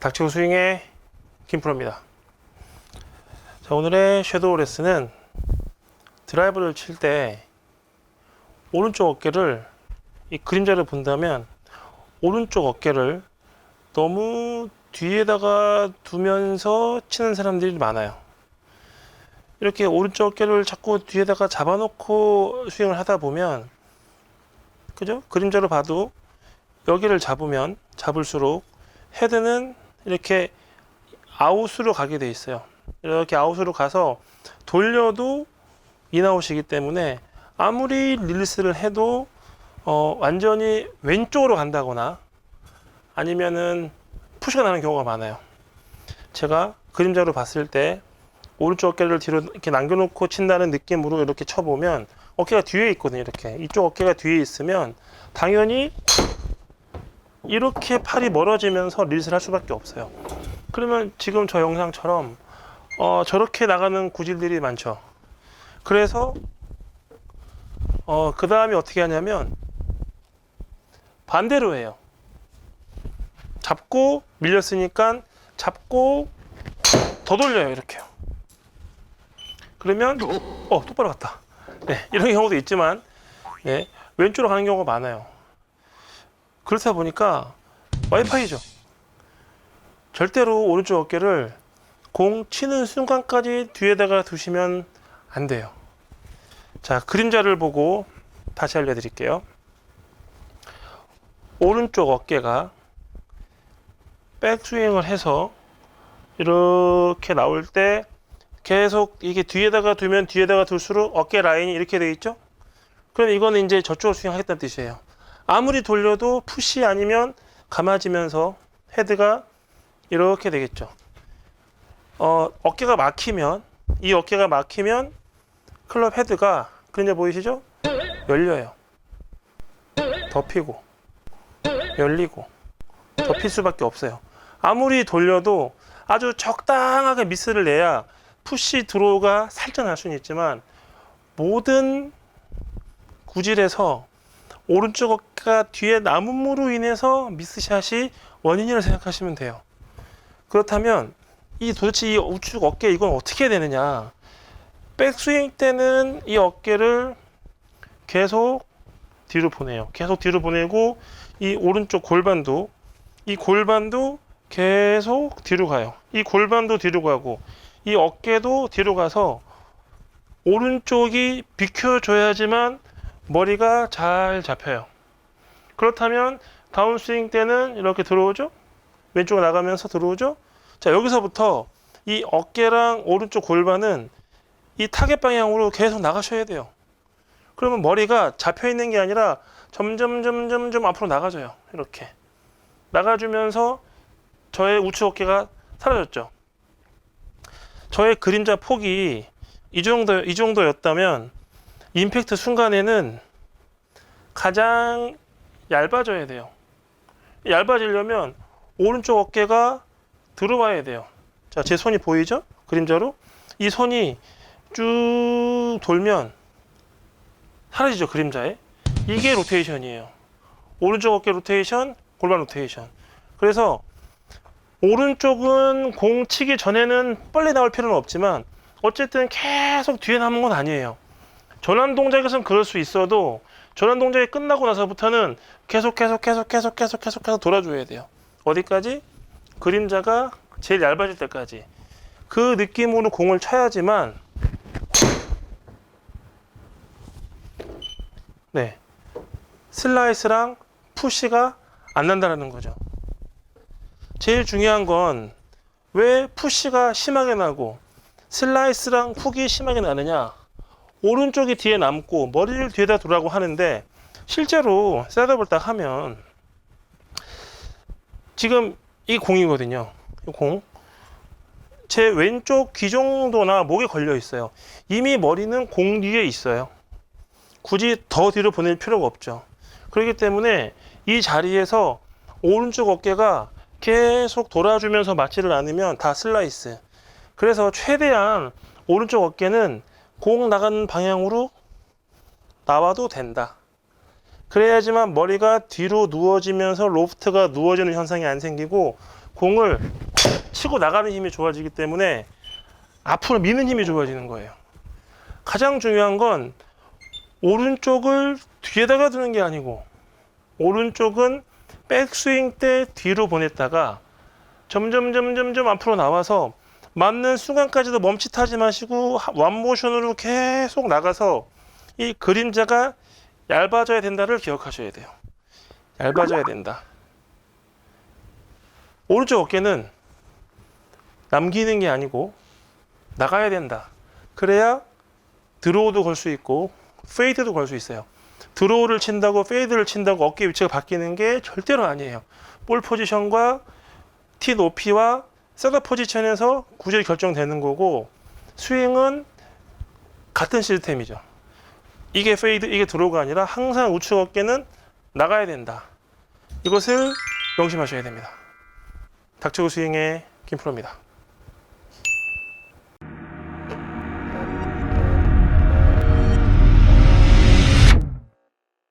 닥치고 스윙의 김프로입니다. 자, 오늘의 섀도우 레슨은 드라이브를 칠 때 오른쪽 어깨를 이 그림자를 본다면 오른쪽 어깨를 너무 뒤에다가 두면서 치는 사람들이 많아요. 이렇게 오른쪽 어깨를 자꾸 뒤에다가 잡아놓고 스윙을 하다 보면, 그죠? 그림자로 봐도 여기를 잡으면 잡을수록 헤드는 이렇게 아웃으로 가게 돼 있어요. 이렇게 아웃으로 가서 돌려도 인아웃이기 때문에 아무리 릴리스를 해도 완전히 왼쪽으로 간다거나 아니면은 푸시가 나는 경우가 많아요. 제가 그림자로 봤을 때 오른쪽 어깨를 뒤로 이렇게 남겨놓고 친다는 느낌으로 이렇게 쳐보면 어깨가 뒤에 있거든요. 이렇게 이쪽 어깨가 뒤에 있으면 당연히 이렇게 팔이 멀어지면서 릴스를 할 수밖에 없어요. 그러면 지금 저 영상처럼 저렇게 나가는 구질들이 많죠. 그래서 그 다음에 어떻게 하냐면 반대로 해요. 잡고 밀렸으니까 잡고 더 돌려요. 이렇게요. 그러면 똑바로 갔다. 네, 이런 경우도 있지만 네, 왼쪽으로 가는 경우가 많아요. 그렇다 보니까 와이파이죠. 절대로 오른쪽 어깨를 공 치는 순간까지 뒤에다가 두시면 안 돼요. 자, 그림자를 보고 다시 알려드릴게요. 오른쪽 어깨가 백스윙을 해서 이렇게 나올 때 계속 이게 뒤에다가 두면 뒤에다가 둘수록 어깨 라인이 이렇게 되어 있죠? 그럼 이거는 이제 저쪽으로 스윙 하겠다는 뜻이에요. 아무리 돌려도 푸시 아니면 감아지면서 헤드가 이렇게 되겠죠. 어깨가 막히면, 이 어깨가 막히면 클럽 헤드가, 그림자 보이시죠? 열려요. 덮이고 열리고 덮일 수밖에 없어요. 아무리 돌려도 아주 적당하게 미스를 내야 푸시 드로우가 살짝 날 수는 있지만 모든 구질에서 오른쪽 어깨가 뒤에 남음으로 인해서 미스샷이 원인이라고 생각하시면 돼요. 그렇다면 도대체 이 우측 어깨 이건 어떻게 해야 되느냐? 백스윙 때는 이 어깨를 계속 뒤로 보내요. 계속 뒤로 보내고 이 오른쪽 골반도, 이 골반도 계속 뒤로 가요. 이 골반도 뒤로 가고 이 어깨도 뒤로 가서 오른쪽이 비켜줘야지만 머리가 잘 잡혀요. 그렇다면 다운스윙 때는 이렇게 들어오죠? 왼쪽으로 나가면서 들어오죠? 자, 여기서부터 이 어깨랑 오른쪽 골반은 이 타겟 방향으로 계속 나가셔야 돼요. 그러면 머리가 잡혀 있는 게 아니라 점점 앞으로 나가져요. 이렇게 나가주면서 저의 우측 어깨가 사라졌죠. 저의 그림자 폭이 이 정도였다면 임팩트 순간에는 가장 얇아져야 돼요. 얇아지려면 오른쪽 어깨가 들어와야 돼요. 자, 제 손이 보이죠? 그림자로. 이 손이 쭉 돌면 사라지죠, 그림자에. 이게 로테이션이에요. 오른쪽 어깨 로테이션, 골반 로테이션. 그래서 오른쪽은 공 치기 전에는 빨리 나올 필요는 없지만 어쨌든 계속 뒤에 남은 건 아니에요. 전환 동작에서는 그럴 수 있어도 전환 동작이 끝나고 나서부터는 계속 돌아줘야 돼요. 어디까지? 그림자가 제일 얇아질 때까지. 그 느낌으로 공을 쳐야지만 네, 슬라이스랑 푸시가 안 난다는 거죠. 제일 중요한 건 왜 푸시가 심하게 나고 슬라이스랑 훅이 심하게 나느냐? 오른쪽이 뒤에 남고 머리를 뒤에다 두라고 하는데 실제로 셋업을 딱 하면 지금 이 공이거든요. 이 공. 제 왼쪽 귀 정도나 목에 걸려 있어요. 이미 머리는 공 뒤에 있어요. 굳이 더 뒤로 보낼 필요가 없죠. 그렇기 때문에 이 자리에서 오른쪽 어깨가 계속 돌아주면서 맞지를 않으면 다 슬라이스. 그래서 최대한 오른쪽 어깨는 공 나가는 방향으로 나와도 된다. 그래야지만 머리가 뒤로 누워지면서 로프트가 누워지는 현상이 안 생기고 공을 치고 나가는 힘이 좋아지기 때문에 앞으로 미는 힘이 좋아지는 거예요. 가장 중요한 건 오른쪽을 뒤에다가 두는 게 아니고 오른쪽은 백스윙 때 뒤로 보냈다가 점점 앞으로 나와서 맞는 순간까지도 멈칫하지 마시고 완모션으로 계속 나가서 이 그림자가 얇아져야 된다를 기억하셔야 돼요. 얇아져야 된다. 오른쪽 어깨는 남기는 게 아니고 나가야 된다. 그래야 드로우도 걸 수 있고 페이드도 걸 수 있어요. 드로우를 친다고 페이드를 친다고 어깨 위치가 바뀌는 게 절대로 아니에요. 볼 포지션과 티 높이와 셋업 포지션에서 구질이 결정되는 거고 스윙은 같은 시스템이죠. 이게 페이드, 이게 드로우가 아니라 항상 우측 어깨는 나가야 된다. 이것을 명심하셔야 됩니다. 닥치고 스윙의 김프로입니다.